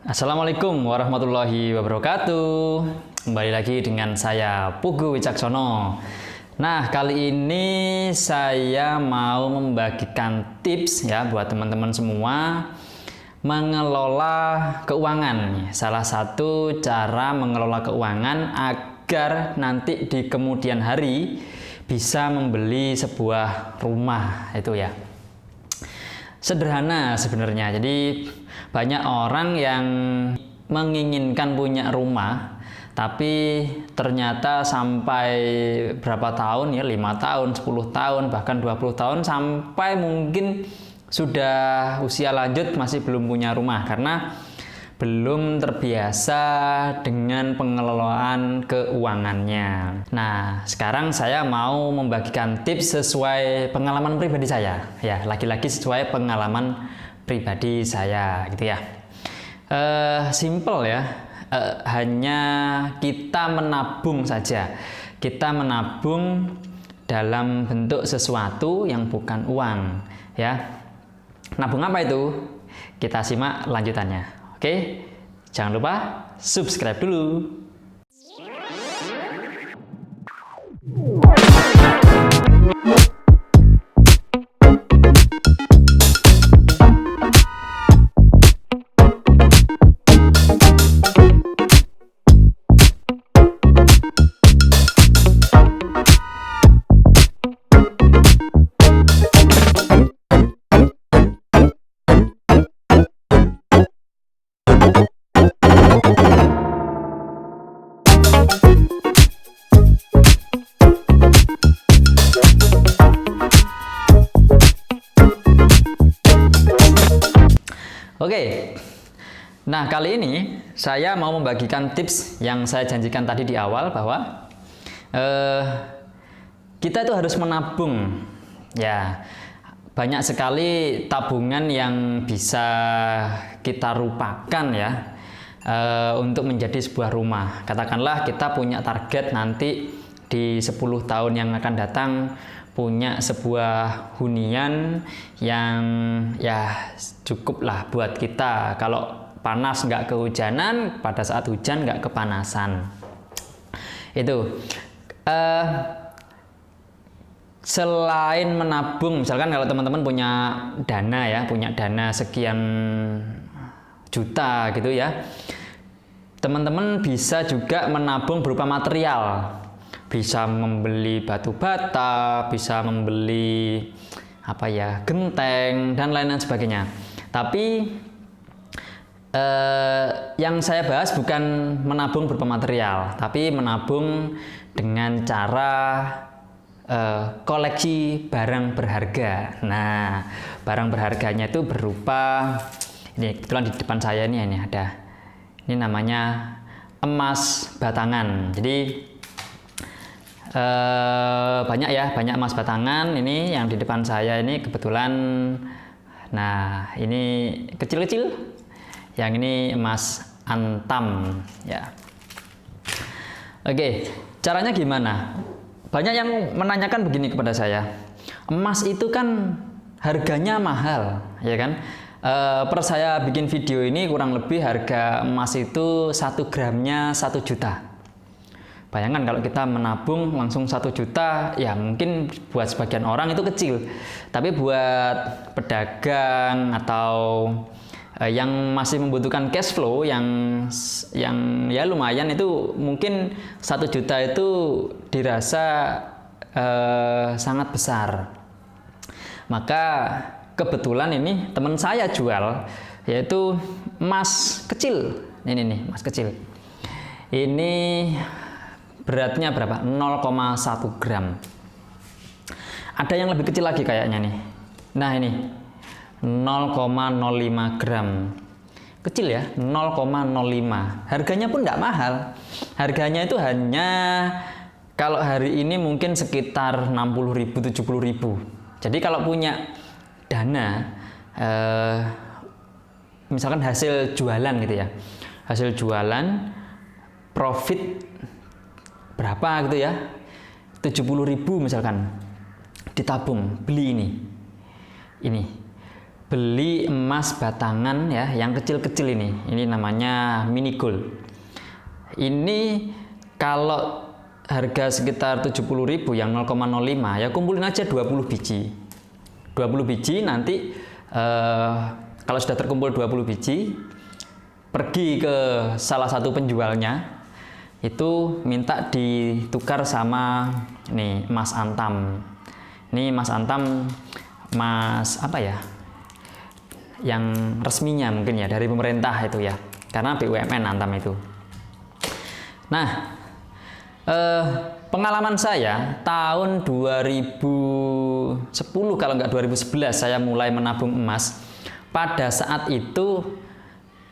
Assalamualaikum warahmatullahi wabarakatuh. Kembali lagi dengan saya Pugu Wicaksono. Nah, kali ini saya mau membagikan tips ya buat teman-teman semua mengelola keuangan. Salah satu cara mengelola keuangan agar nanti di kemudian hari bisa membeli sebuah rumah itu ya. Sederhana sebenarnya. Jadi banyak orang yang menginginkan punya rumah, tapi ternyata sampai berapa tahun ya, 5 tahun, 10 tahun, bahkan 20 tahun, sampai mungkin sudah usia lanjut masih belum punya rumah karena belum terbiasa dengan pengelolaan keuangannya. Nah, sekarang saya mau membagikan tips sesuai pengalaman pribadi saya. Ya, lagi-lagi sesuai pengalaman pribadi saya, gitu ya. Simple ya, hanya kita menabung saja. Kita menabung dalam bentuk sesuatu yang bukan uang, ya. Nabung apa itu? Kita simak lanjutannya. Oke, jangan lupa subscribe dulu. Oke, nah kali ini saya mau membagikan tips yang saya janjikan tadi di awal bahwa kita itu harus menabung. Ya, banyak sekali tabungan yang bisa kita lupakan ya untuk menjadi sebuah rumah. Katakanlah kita punya target nanti di 10 tahun yang akan datang punya sebuah hunian yang ya cukup lah buat kita. Kalau panas nggak kehujanan, pada saat hujan nggak kepanasan. Itu selain menabung, misalkan kalau teman-teman punya dana ya, punya dana sekian juta gitu ya, teman-teman bisa juga menabung berupa material. Bisa membeli batu bata, bisa membeli apa ya, genteng dan lain-lain sebagainya. Tapi yang saya bahas bukan menabung berupa material, tapi menabung dengan cara koleksi barang berharga. Nah, barang berharganya itu berupa, ini kebetulan di depan saya ini ada, ini namanya emas batangan. Jadi banyak emas batangan ini yang di depan saya ini kebetulan. Nah, ini kecil-kecil, yang ini emas antam ya. Oke, caranya gimana? Banyak yang menanyakan begini kepada saya, emas itu kan harganya mahal ya kan. Per saya bikin video ini kurang lebih harga emas itu 1 gramnya 1 juta. Bayangkan kalau kita menabung langsung 1 juta, ya mungkin buat sebagian orang itu kecil. Tapi buat pedagang atau yang masih membutuhkan cash flow yang ya lumayan, itu mungkin 1 juta itu dirasa sangat besar. Maka kebetulan ini teman saya jual, yaitu emas kecil. Ini nih, emas kecil. Ini beratnya berapa? 0,1 gram. Ada yang lebih kecil lagi kayaknya nih. Nah, ini 0,05 gram. Kecil ya, 0,05. Harganya pun nggak mahal. Harganya itu hanya kalau hari ini mungkin sekitar 60.000, 70.000. Jadi kalau punya dana, misalkan hasil jualan gitu ya, hasil jualan profit berapa gitu ya, 70.000 misalkan, ditabung beli ini beli emas batangan ya, yang kecil-kecil ini namanya mini gold. Ini kalau harga sekitar 70.000 yang 0,05 ya, kumpulin aja 20 biji. 20 biji nanti kalau sudah terkumpul 20 biji, pergi ke salah satu penjualnya, itu minta ditukar sama nih emas antam. Ini emas antam, emas apa ya, yang resminya mungkin ya, dari pemerintah itu ya, karena BUMN antam itu. Nah, pengalaman saya tahun 2010 kalau nggak 2011 saya mulai menabung emas. Pada saat itu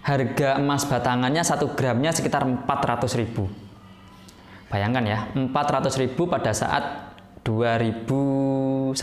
harga emas batangannya 1 gramnya sekitar 400.000. Bayangkan ya, 400.000 pada saat 2010.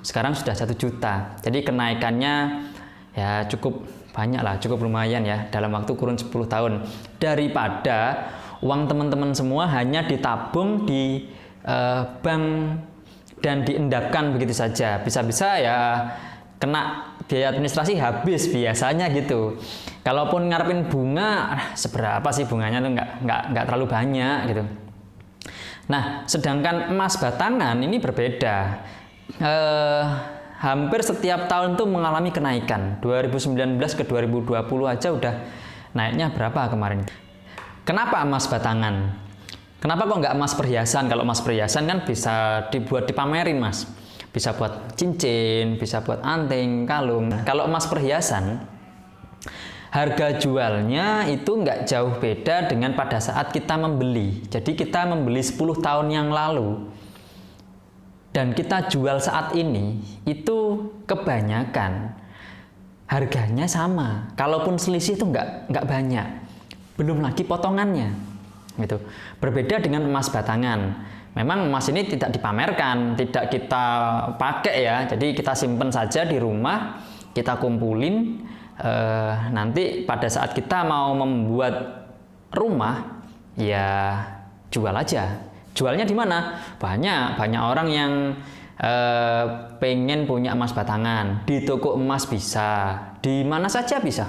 Sekarang sudah 1 juta. Jadi kenaikannya ya cukup banyak lah, cukup lumayan ya dalam waktu kurun 10 tahun. Daripada uang teman-teman semua hanya ditabung di bank dan diendapkan begitu saja. Bisa-bisa ya kena biaya administrasi habis biasanya gitu. Kalaupun ngarepin bunga, seberapa sih bunganya tuh nggak terlalu banyak gitu. Nah, sedangkan emas batangan ini berbeda. Hampir setiap tahun tuh mengalami kenaikan. 2019 ke 2020 aja udah naiknya berapa kemarin? Kenapa emas batangan? Kenapa kok nggak emas perhiasan? Kalau emas perhiasan kan bisa dibuat dipamerin, Mas. Bisa buat cincin, bisa buat anting, kalung. Kalau emas perhiasan, harga jualnya itu nggak jauh beda dengan pada saat kita membeli. Jadi kita membeli 10 tahun yang lalu dan kita jual saat ini, itu kebanyakan harganya sama. Kalaupun selisih itu nggak banyak. Belum lagi potongannya. Gitu. Berbeda dengan emas batangan. Memang emas ini tidak dipamerkan, tidak kita pakai ya, jadi kita simpen saja di rumah, kita kumpulin, nanti pada saat kita mau membuat rumah, ya jual aja. Jualnya di mana? Banyak orang yang pengen punya emas batangan, di toko emas bisa, di mana saja bisa.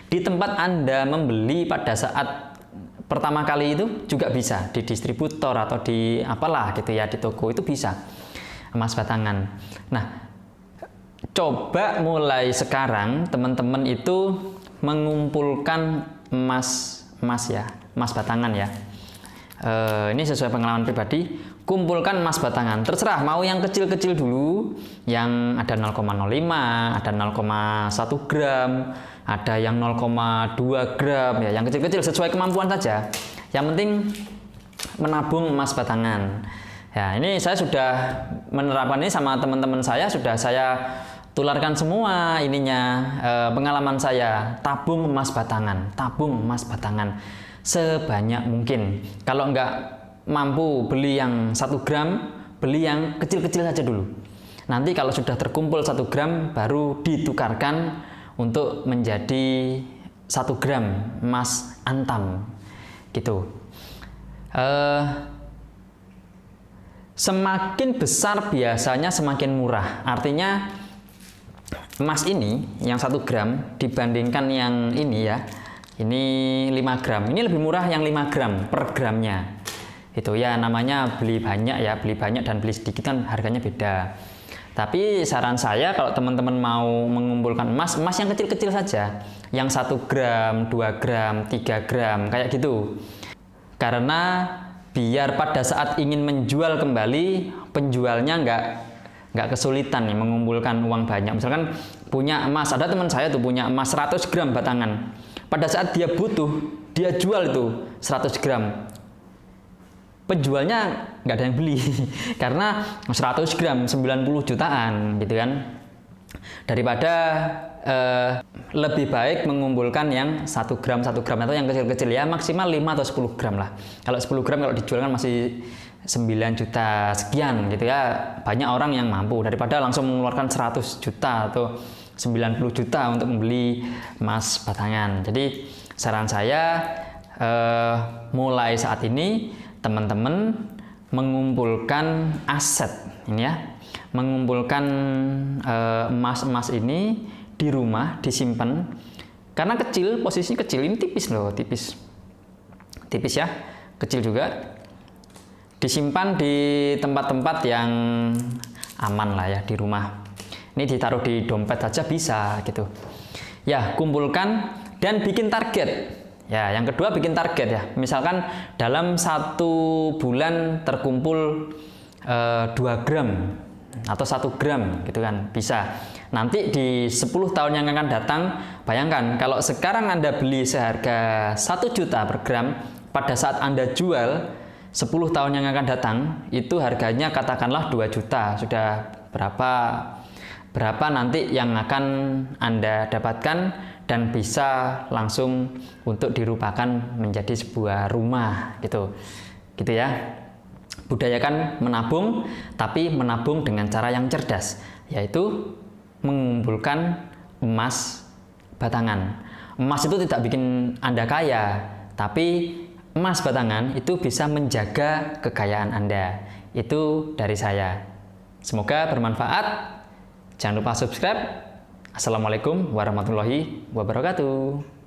Di tempat Anda membeli pada saat pertama kali itu juga bisa, di distributor atau di apalah gitu ya, di toko itu bisa emas batangan. Nah, coba mulai sekarang teman-teman itu mengumpulkan emas ya, emas batangan ya. Ini sesuai pengalaman pribadi, kumpulkan emas batangan. Terserah mau yang kecil-kecil dulu, yang ada 0,05, ada 0,1 gram, ada yang 0,2 gram ya, yang kecil-kecil sesuai kemampuan saja. Yang penting menabung emas batangan. Ya, ini saya sudah menerapkan ini sama teman-teman saya, sudah saya tularkan semua ininya, pengalaman saya, tabung emas batangan sebanyak mungkin. Kalau nggak mampu beli yang 1 gram, beli yang kecil-kecil saja dulu. Nanti kalau sudah terkumpul 1 gram baru ditukarkan untuk menjadi 1 gram emas antam gitu. Semakin besar biasanya semakin murah. Artinya emas ini yang 1 gram dibandingkan yang ini ya, ini 5 gram, ini lebih murah yang 5 gram per gramnya. Itu ya namanya beli banyak ya, beli banyak dan beli sedikit kan harganya beda. Tapi saran saya kalau teman-teman mau mengumpulkan emas yang kecil-kecil saja, yang 1 gram, 2 gram, 3 gram, kayak gitu. Karena biar pada saat ingin menjual kembali, penjualnya nggak kesulitan nih mengumpulkan uang banyak. Misalkan punya emas, ada teman saya tuh punya emas 100 gram batangan. Pada saat dia butuh, dia jual itu 100 gram. Penjualnya nggak ada yang beli karena 100 gram 90 jutaan gitu kan. Daripada lebih baik mengumpulkan yang 1 gram atau yang kecil-kecil ya, maksimal 5 atau 10 gram lah. Kalau 10 gram kalau dijual kan masih 9 juta sekian gitu ya. Banyak orang yang mampu daripada langsung mengeluarkan 100 juta atau 90 juta untuk membeli emas batangan. Jadi saran saya mulai saat ini teman-teman mengumpulkan aset ini ya, mengumpulkan emas-emas ini di rumah, disimpan. Karena kecil, posisinya kecil, ini tipis loh, tipis ya, kecil juga. Disimpan di tempat-tempat yang aman lah ya di rumah. Ini ditaruh di dompet saja bisa gitu. Ya, kumpulkan dan bikin target. Ya, yang kedua bikin target ya. Misalkan dalam 1 bulan terkumpul 2 gram atau 1 gram gitu kan, bisa. Nanti di 10 tahun yang akan datang, bayangkan kalau sekarang Anda beli seharga 1 juta per gram, pada saat Anda jual 10 tahun yang akan datang, itu harganya katakanlah 2 juta. Sudah berapa nanti yang akan Anda dapatkan dan bisa langsung untuk dirupakan menjadi sebuah rumah gitu ya. Budayakan menabung, tapi menabung dengan cara yang cerdas, yaitu mengumpulkan emas batangan. Emas itu tidak bikin Anda kaya, tapi emas batangan itu bisa menjaga kekayaan Anda. Itu dari saya. Semoga bermanfaat. Jangan lupa subscribe. Assalamualaikum warahmatullahi wabarakatuh.